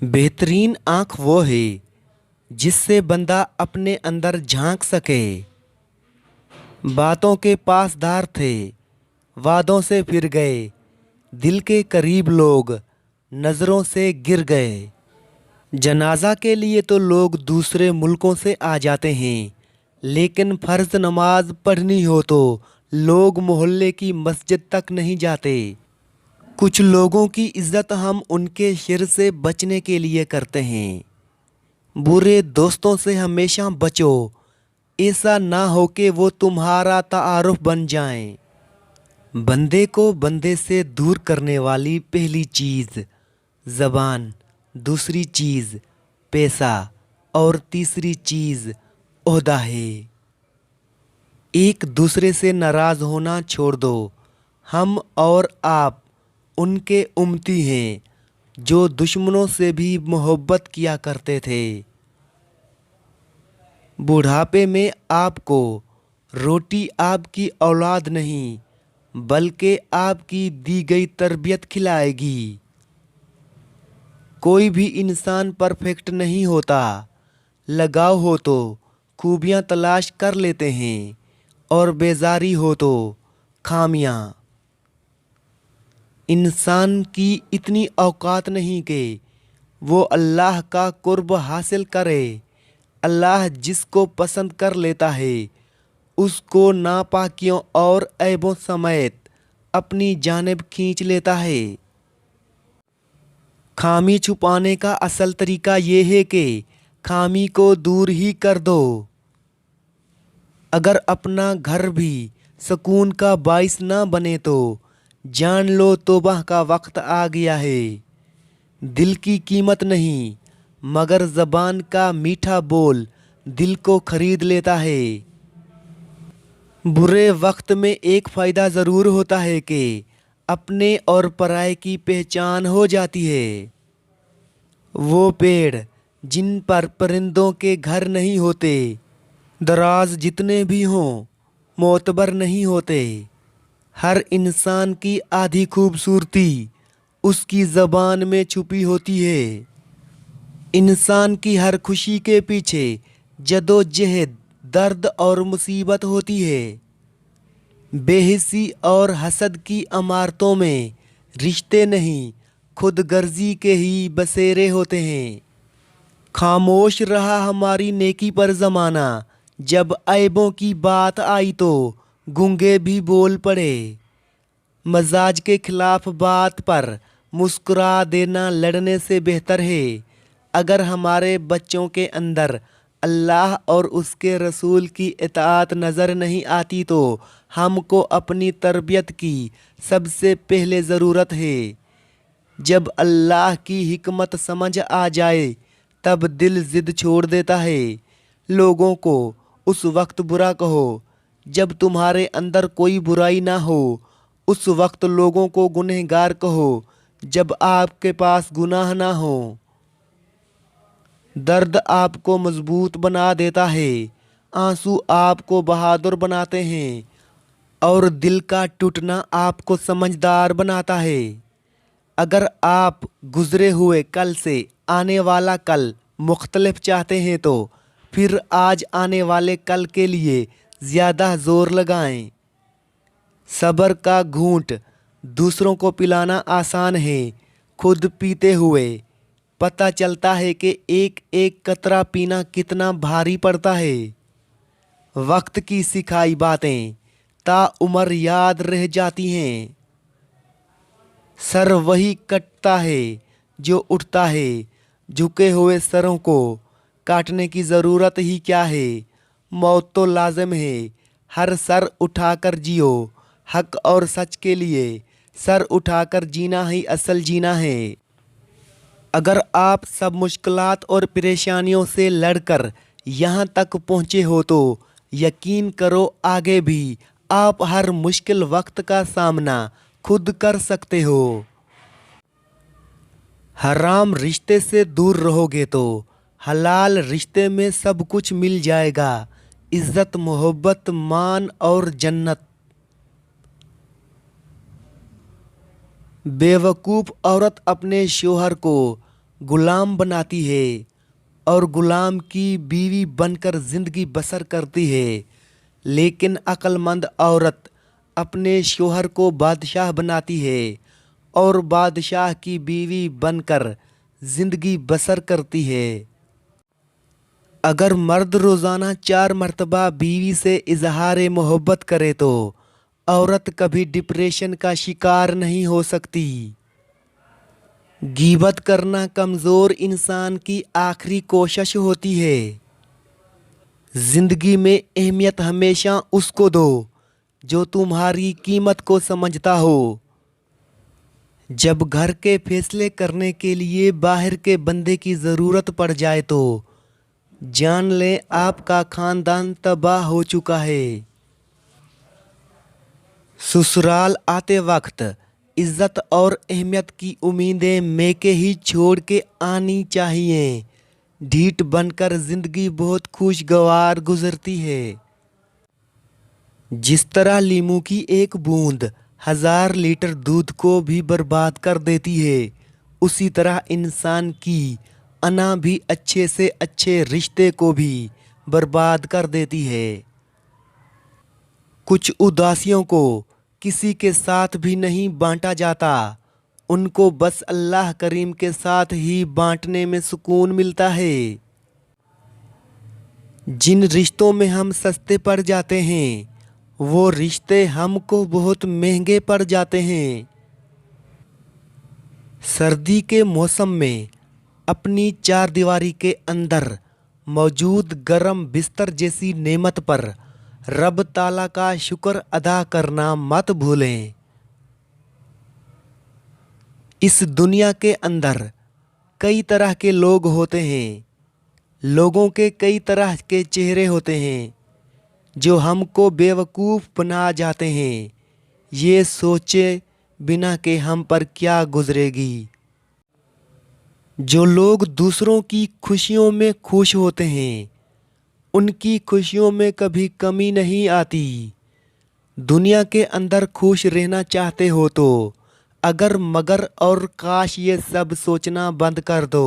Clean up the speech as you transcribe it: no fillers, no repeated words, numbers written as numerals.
बेहतरीन आँख वो है जिससे बंदा अपने अंदर झांक सके। बातों के पासदार थे, वादों से फिर गए, दिल के करीब लोग नज़रों से गिर गए। जनाजा के लिए तो लोग दूसरे मुल्कों से आ जाते हैं, लेकिन फ़र्ज नमाज पढ़नी हो तो लोग मोहल्ले की मस्जिद तक नहीं जाते। कुछ लोगों की इज्जत हम उनके शिर से बचने के लिए करते हैं। बुरे दोस्तों से हमेशा बचो, ऐसा ना हो कि वो तुम्हारा तारुफ बन जाएं। बंदे को बंदे से दूर करने वाली पहली चीज़ ज़बान, दूसरी चीज़ पैसा और तीसरी चीज़ ओहदा है। एक दूसरे से नाराज़ होना छोड़ दो। हम और आप उनके उम्मती हैं जो दुश्मनों से भी मोहब्बत किया करते थे। बुढ़ापे में आपको रोटी आपकी औलाद नहीं बल्कि आपकी दी गई तरबियत खिलाएगी। कोई भी इंसान परफेक्ट नहीं होता। लगाव हो तो खूबियाँ तलाश कर लेते हैं और बेजारी हो तो खामियाँ। इंसान की इतनी औकात नहीं कि वो अल्लाह का कुर्ब हासिल करे। अल्लाह जिसको पसंद कर लेता है उसको नापाकियों और ऐबों समेत अपनी जानिब खींच लेता है। खामी छुपाने का असल तरीका ये है कि खामी को दूर ही कर दो। अगर अपना घर भी सुकून का बाइस ना बने तो जान लो तौबा का वक्त आ गया है। दिल की कीमत नहीं मगर ज़बान का मीठा बोल दिल को खरीद लेता है। बुरे वक्त में एक फ़ायदा ज़रूर होता है कि अपने और पराये की पहचान हो जाती है। वो पेड़ जिन पर परिंदों के घर नहीं होते, दराज जितने भी हों मोतबर नहीं होते। हर इंसान की आधी खूबसूरती उसकी ज़बान में छुपी होती है। इंसान की हर खुशी के पीछे जदोजहद, दर्द और मुसीबत होती है। बेहिसी और हसद की अमारतों में रिश्ते नहीं खुद गर्जी के ही बसेरे होते हैं। खामोश रहा हमारी नेकी पर ज़माना, जब ऐबों की बात आई तो गूंगे भी बोल पड़े। मजाज के खिलाफ बात पर मुस्कुरा देना लड़ने से बेहतर है। अगर हमारे बच्चों के अंदर अल्लाह और उसके रसूल की इताअत नज़र नहीं आती तो हमको अपनी तरबियत की सबसे पहले ज़रूरत है। जब अल्लाह की हिकमत समझ आ जाए तब दिल ज़िद छोड़ देता है। लोगों को उस वक्त बुरा कहो जब तुम्हारे अंदर कोई बुराई ना हो। उस वक्त लोगों को गुनहगार कहो जब आपके पास गुनाह ना हो। दर्द आपको मजबूत बना देता है, आंसू आपको बहादुर बनाते हैं और दिल का टूटना आपको समझदार बनाता है। अगर आप गुज़रे हुए कल से आने वाला कल मुख्तलिफ चाहते हैं तो फिर आज आने वाले कल के लिए ज़्यादा ज़ोर लगाएं। सब्र का घूंट दूसरों को पिलाना आसान है, खुद पीते हुए पता चलता है कि एक एक कतरा पीना कितना भारी पड़ता है। वक्त की सिखाई बातें ताउम्र याद रह जाती हैं। सर वही कटता है जो उठता है, झुके हुए सरों को काटने की ज़रूरत ही क्या है। मौत तो लाज़िम है, हर सर उठाकर जियो। हक और सच के लिए सर उठाकर जीना ही असल जीना है। अगर आप सब मुश्किलात और परेशानियों से लड़कर यहाँ तक पहुँचे हो तो यकीन करो आगे भी आप हर मुश्किल वक्त का सामना खुद कर सकते हो। हराम रिश्ते से दूर रहोगे तो हलाल रिश्ते में सब कुछ मिल जाएगा। इज़्ज़त, मोहब्बत, मान और जन्नत। बेवकूफ़ औरत अपने शोहर को गुलाम बनाती है और गुलाम की बीवी बनकर ज़िंदगी बसर करती है। लेकिन अक्लमंद औरत अपने शौहर को बादशाह बनाती है और बादशाह की बीवी बनकर ज़िंदगी बसर करती है। अगर मर्द रोज़ाना 4 मरतबा बीवी से इजहार मोहब्बत करे तो औरत कभी डिप्रेशन का शिकार नहीं हो सकती। गीबत करना कमज़ोर इंसान की आखिरी कोशिश होती है। ज़िंदगी में अहमियत हमेशा उसको दो जो तुम्हारी कीमत को समझता हो। जब घर के फैसले करने के लिए बाहर के बंदे की ज़रूरत पड़ जाए तो जान लें आपका ख़ानदान तबाह हो चुका है। ससुराल आते वक्त इज़्ज़त और अहमियत की उम्मीदें मैके ही छोड़ के आनी चाहिए। ढीठ बनकर ज़िंदगी बहुत खुशगवार गुजरती है। जिस तरह लीमू की एक बूंद 1000 लीटर दूध को भी बर्बाद कर देती है, उसी तरह इंसान की अना भी अच्छे से अच्छे रिश्ते को भी बर्बाद कर देती है। कुछ उदासियों को किसी के साथ भी नहीं बांटा जाता, उनको बस अल्लाह करीम के साथ ही बांटने में सुकून मिलता है। जिन रिश्तों में हम सस्ते पड़ जाते हैं वो रिश्ते हमको बहुत महंगे पड़ जाते हैं। सर्दी के मौसम में अपनी चारदीवारी के अंदर मौजूद गर्म बिस्तर जैसी नेमत पर रब ताला का शुक्र अदा करना मत भूलें। इस दुनिया के अंदर कई तरह के लोग होते हैं, लोगों के कई तरह के चेहरे होते हैं जो हमको बेवकूफ़ बना जाते हैं, ये सोचे बिना कि हम पर क्या गुजरेगी। जो लोग दूसरों की खुशियों में खुश होते हैं उनकी खुशियों में कभी कमी नहीं आती। दुनिया के अंदर खुश रहना चाहते हो तो अगर मगर और काश ये सब सोचना बंद कर दो।